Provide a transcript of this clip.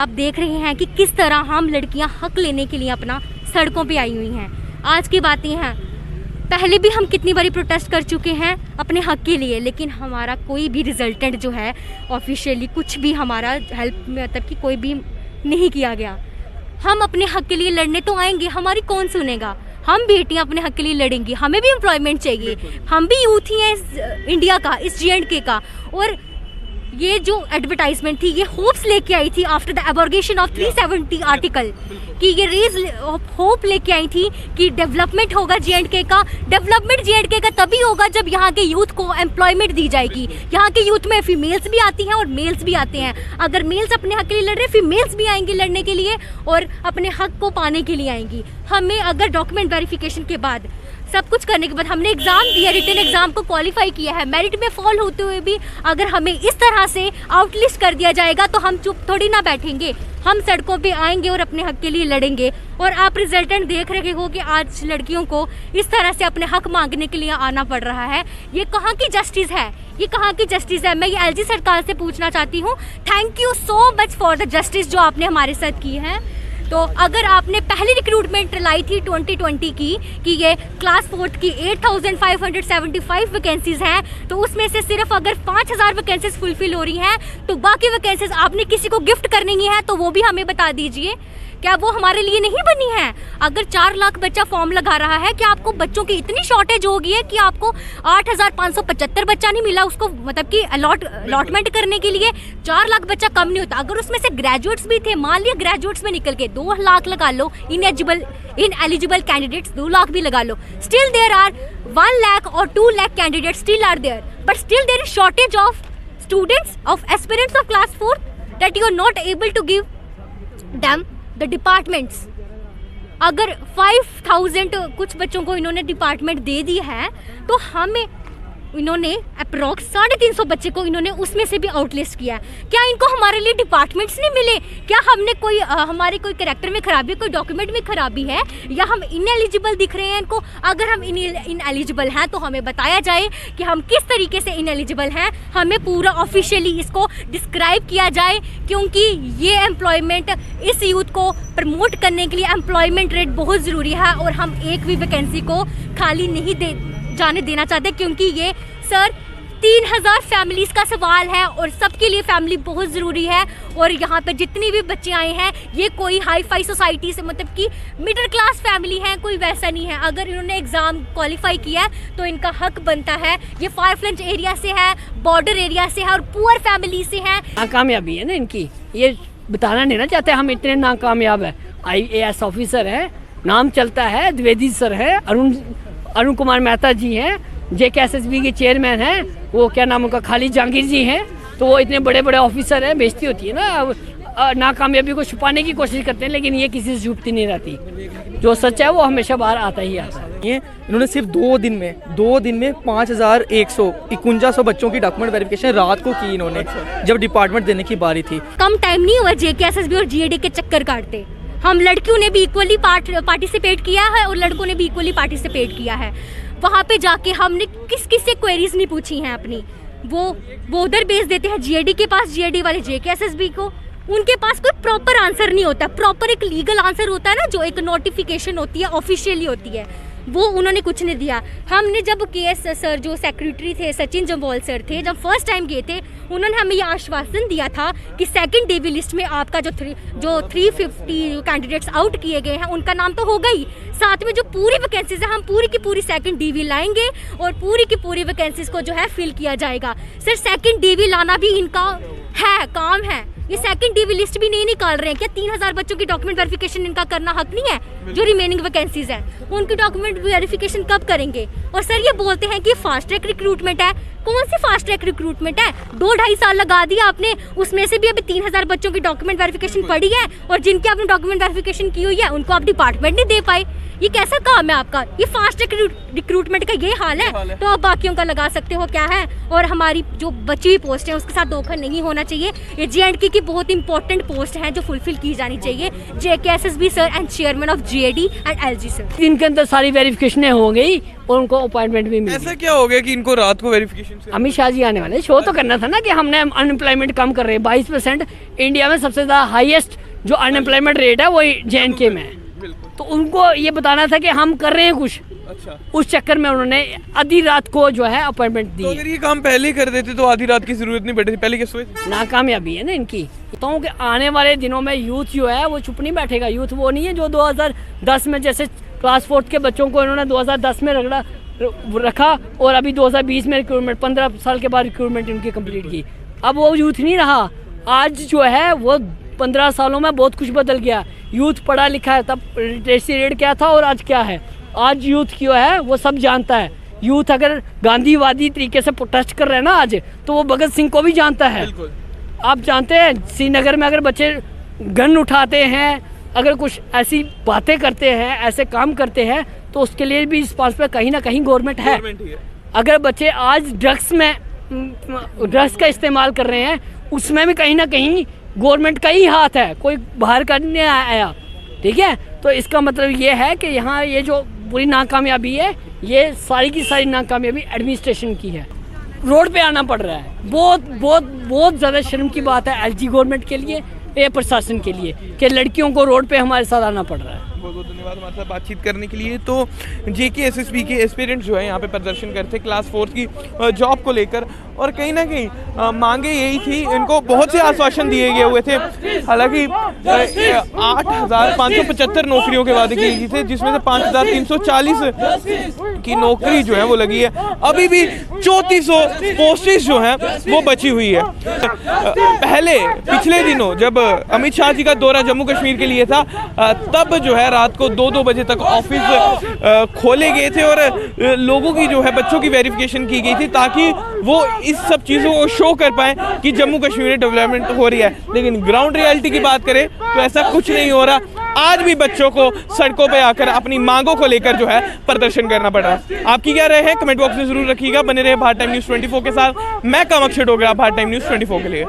आप देख रहे हैं कि किस तरह हम लड़कियां हक लेने के लिए अपना सड़कों पे आई हुई हैं। आज की बातें हैं, पहले भी हम कितनी बारी प्रोटेस्ट कर चुके हैं अपने हक के लिए, लेकिन हमारा कोई भी रिजल्टेंट जो है ऑफिशियली कुछ भी हमारा हेल्प मतलब कि कोई भी नहीं किया गया। हम अपने हक के लिए लड़ने तो आएंगे, हमारी कौन सुनेगा। हम बेटियां अपने हक के लिए लड़ेंगी, हमें भी एम्प्लॉयमेंट चाहिए, हम भी यूथ ही हैं इस इंडिया का, इस J&K का। और ये जो एडवर्टाइजमेंट थी ये होप्स लेके आई थी आफ्टर द एबॉर्गेशन ऑफ 370 आर्टिकल, कि ये रेज होप लेके आई थी कि डेवलपमेंट होगा J&K का। डेवलपमेंट J&K का तभी होगा जब यहाँ के यूथ को एम्प्लॉयमेंट दी जाएगी। यहाँ के यूथ में फीमेल्स भी आती हैं और मेल्स भी आते हैं। अगर मेल्स अपने हक के लिए लड़ रहे, फीमेल्स भी आएंगी लड़ने के लिए और अपने हक को पाने के लिए आएंगी। हमें अगर डॉक्यूमेंट वेरिफिकेशन के बाद, सब कुछ करने के बाद, हमने एग्ज़ाम दिया, रिटन एग्ज़ाम को क्वालिफाई किया है, मेरिट में फॉल होते हुए भी अगर हमें इस तरह से आउटलिस्ट कर दिया जाएगा तो हम चुप थोड़ी ना बैठेंगे। हम सड़कों पे आएंगे और अपने हक के लिए लड़ेंगे। और आप रिजल्टेंट देख रहे हो कि आज लड़कियों को इस तरह से अपने हक मांगने के लिए आना पड़ रहा है। ये कहाँ की जस्टिस है, ये कहाँ की जस्टिस है। मैं ये LG सरकार से पूछना चाहती हूँ, thank you so much for the justice जो आपने हमारे साथ की है। तो अगर आपने पहली रिक्रूटमेंट लाई थी 2020 की कि ये क्लास 4th की 8575 वैकेंसीज हैं, तो उसमें से सिर्फ अगर 5000 वैकेंसीज फुलफिल हो रही हैं, तो बाकी वैकेंसीज आपने किसी को गिफ्ट करनी है तो वो भी हमें बता दीजिए। क्या वो हमारे लिए नहीं बनी है? अगर 4 लाख बच्चा फॉर्म लगा रहा है, क्या आपको बच्चों की इतनी शॉर्टेज होगी है कि आपको 8575 बच्चा नहीं मिला उसको, मतलब कि अलॉटमेंट करने के लिए 4 लाख बच्चा कम नहीं होता। अगर उसमें से ग्रेजुएट्स भी थे, मान लिया ग्रेजुएट्स में निकल के 2 लाख लगा लो, इनएलिजिबल कैंडिडेट्स 2 लाख भी लगा लो, स्टिल देयर आर 1 लाख और 2 lakh candidates still are there, but still there is shortage of students, of aspirants of class 4th that you are not able to give them the departments. अगर 5000 कुछ बच्चों को इन्होंने department दे दी है, तो हमें इन्होंने अप्रॉक्स 350 बच्चे को इन्होंने उसमें से भी आउटलिस्ट किया। क्या इनको हमारे लिए डिपार्टमेंट्स नहीं मिले? क्या हमने कोई हमारे कोई कैरेक्टर में खराबी, कोई डॉक्यूमेंट में खराबी है, या हम इनएलिजिबल दिख रहे हैं इनको? अगर हम इनएलिजिबल हैं तो हमें बताया जाए कि हम किस तरीके से इनएलिजिबल हैं, हमें पूरा ऑफिशियली इसको डिस्क्राइब किया जाए, क्योंकि ये एम्प्लॉयमेंट, इस यूथ को प्रमोट करने के लिए एम्प्लॉयमेंट रेट बहुत ज़रूरी है। और हम एक भी वैकेंसी को खाली नहीं जाने देना चाहते, क्योंकि ये सर 3000 फैमिलीज़ का सवाल है और सबके लिए फैमिली बहुत ज़रूरी है। और यहाँ पे जितनी भी बच्चे आए हैं, ये कोई हाई फाई सोसाइटी से, मतलब कि मिडिल क्लास फैमिली है, कोई वैसा नहीं है। अगर इन्होंने एग्ज़ाम क्वालिफाई किया है तो इनका हक बनता है। ये फार फ्लंग एरिया से है, बॉर्डर एरिया से है और पुअर फैमिली से है। नाकामयाबी है ना इनकी, ये बताना नहीं ना चाहते हम इतने नाकामयाब है। IAS ऑफिसर है, नाम चलता है, द्विवेदी सर है, अरुण कुमार मेहता जी हैं, JKSSB के चेयरमैन हैं, वो क्या नाम उनका, खालिद जहांगीर जी हैं। तो वो इतने बड़े बड़े ऑफिसर हैं, बेइज्जती होती है ना, नाकामयाबी को छुपाने की कोशिश करते हैं, लेकिन ये किसी से छुपती नहीं रहती। जो सच है वो हमेशा बाहर आता ही आता है। ये इन्होंने सिर्फ 2 दिन में 5151 बच्चों की डॉक्यूमेंट वेरिफिकेशन रात को की इन्होंने, जब डिपार्टमेंट देने की बारी थी। कम टाइम नहीं हुआ JKSSB और GAD के चक्कर काटते। हम लड़कियों ने भी इक्वली पार्टिसिपेट किया है और लड़कों ने भी इक्वली पार्टिसिपेट किया है। वहाँ पे जाके हमने किस से क्वेरीज नहीं पूछी हैं अपनी, वो उधर भेज देते हैं GAD के पास, GAD वाले JKSSB को। उनके पास कोई प्रॉपर आंसर नहीं होता, प्रॉपर एक लीगल आंसर होता है ना, जो एक नोटिफिकेशन होती है, ऑफिशियली होती है, वो उन्होंने कुछ नहीं दिया। हमने जब KS सर जो सेक्रेटरी थे, सचिन जम्वाल सर थे, जब फर्स्ट टाइम गए थे, उन्होंने हमें ये आश्वासन दिया था कि सेकंड DV लिस्ट में आपका जो 350 कैंडिडेट्स आउट किए गए हैं उनका नाम तो होगा ही, साथ में जो पूरी वैकेंसीज है हम पूरी की पूरी सेकंड DV लाएंगे और पूरी की पूरी वैकेंसीज को जो है फिल किया जाएगा। सर सेकंड DV लाना भी इनका है, काम है। ये सेकंड DV लिस्ट भी नहीं निकाल रहे हैं। क्या 3000 बच्चों की डॉक्यूमेंट वेरिफिकेशन इनका करना हक नहीं है? जो रिमेनिंग वैकेंसीज हैं उनकी डॉक्यूमेंट वेरिफिकेशन कब करेंगे? और सर ये बोलते हैं कि फास्ट ट्रैक रिक्रूटमेंट है। कौन सी फास्ट ट्रैक रिक्रूटमेंट है? 2-2.5 साल लगा दिया आपने, उसमें से भी अभी 3000 बच्चों की डॉक्यूमेंट वेरिफिकेशन पड़ी है और जिनकी आपने डॉक्यूमेंट वेरिफिकेशन की हुई है उनको आप डिपार्टमेंट नहीं दे पाए। ये कैसा काम है आपका? ये फास्ट रिक्रूटमेंट का ये हाल है, तो आप बाकियों का लगा सकते हो क्या है। और हमारी जो बची हुई पोस्ट है उसके साथ धोखा नहीं होना चाहिए। ये J&K की बहुत इंपॉर्टेंट पोस्ट है जो फुलफिल की जानी चाहिए। JKSSB sir and chairman of GAD and LG sir, इनके अंदर सारी वेरिफिकेशनें हो गई और उनको अपॉइंटमेंट भी मिल ऐसा क्या हो गया कि इनको रात को वेरिफिकेशन से अमित शाह जी आने वाले, शो तो करना था ना कि हमने अनएम्प्लॉयमेंट कम कर रहे हैं। 22% इंडिया में सबसे ज़्यादा हाईएस्ट जो अनएम्प्लॉयमेंट रेट है वो JNK में है। बिल्कुल। तो उनको ये बताना था कि हम कर रहे हैं कुछ। अच्छा, उस चक्कर में उन्होंने आधी रात को जो है अपॉइंटमेंट दी तो है। अगर ये काम पहले ही कर देते तो आधी रात की जरूरत नहीं पड़ती, पहले क्या सोए थे? नाकामयाबी है ना इनकी। तो कि आने वाले दिनों में यूथ जो है वो चुप नहीं बैठेगा। यूथ वो नहीं है जो 2010 में जैसे क्लास 4 के बच्चों को इन्होंने 2010 में रखा और अभी 2020 में रिक्रूटमेंट 15 साल के बाद रिक्रूटमेंट इनकी कंप्लीट की। अब वो यूथ नहीं रहा। आज जो है वो 15 सालों में बहुत कुछ बदल गया। यूथ पढ़ा लिखा है, तब लिटरेसी रेट क्या था और आज क्या है। आज यूथ क्यों है वो सब जानता है। यूथ अगर गांधीवादी तरीके से प्रोटेस्ट कर रहे हैं ना आज, तो वो भगत सिंह को भी जानता है। बिल्कुल। आप जानते हैं श्रीनगर में अगर बच्चे गन उठाते हैं, अगर कुछ ऐसी बातें करते हैं, ऐसे काम करते हैं, तो उसके लिए भी इस पास पे कहीं ना कहीं गवर्नमेंट है। अगर बच्चे आज ड्रग्स का इस्तेमाल कर रहे हैं, उसमें भी कहीं ना कहीं गवर्नमेंट का ही हाथ है, कोई बाहर का नहीं आया। ठीक है, तो इसका मतलब ये है कि यहाँ ये जो पूरी नाकामयाबी है, ये सारी की सारी नाकामयाबी एडमिनिस्ट्रेशन की है। रोड पे आना पड़ रहा है। बहुत बहुत बहुत ज़्यादा शर्म की बात है LG गवर्नमेंट के लिए, ये प्रशासन के लिए, कि लड़कियों को रोड पे हमारे साथ आना पड़ रहा है। बहुत बहुत धन्यवाद हमारे साथ बातचीत करने के लिए। तो JKSSB के एस्पिरेंट्स जो है यहाँ पे प्रदर्शन करते क्लास 4 की जॉब को लेकर, और कहीं ना कहीं मांगे यही थी। इनको बहुत से आश्वासन दिए गए हुए थे। हालांकि 8,575 नौकरियों के वादे किए गए थे, जिसमें से 5,340 की नौकरी जो है वो लगी है। अभी भी 3400 पोस्टें जो हैं वो बची हुई है। पहले पिछले दिनों जब अमित शाह जी का दौरा जम्मू कश्मीर के लिए था, तब जो है रात को 2-2 बजे तक ऑफिस खोले गए थे और लोगों की जो है बच्चों की वेरिफिकेशन की गई थी, ताकि वो इस सब चीज़ों को शो कर पाए कि जम्मू कश्मीर में डेवलपमेंट हो रही है। लेकिन ग्राउंड रियलिटी की बात करें तो ऐसा कुछ नहीं हो रहा। आज भी बच्चों को सड़कों पे आकर अपनी मांगों को लेकर जो है प्रदर्शन करना पड़ रहा है। आपकी क्या राय है कमेंट बॉक्स में जरूर रखिएगा। बने रहे भारत टाइम न्यूज़ 24 के साथ। मैं कामाक्षी डोगरा, भारत टाइम न्यूज़ 24 के लिए।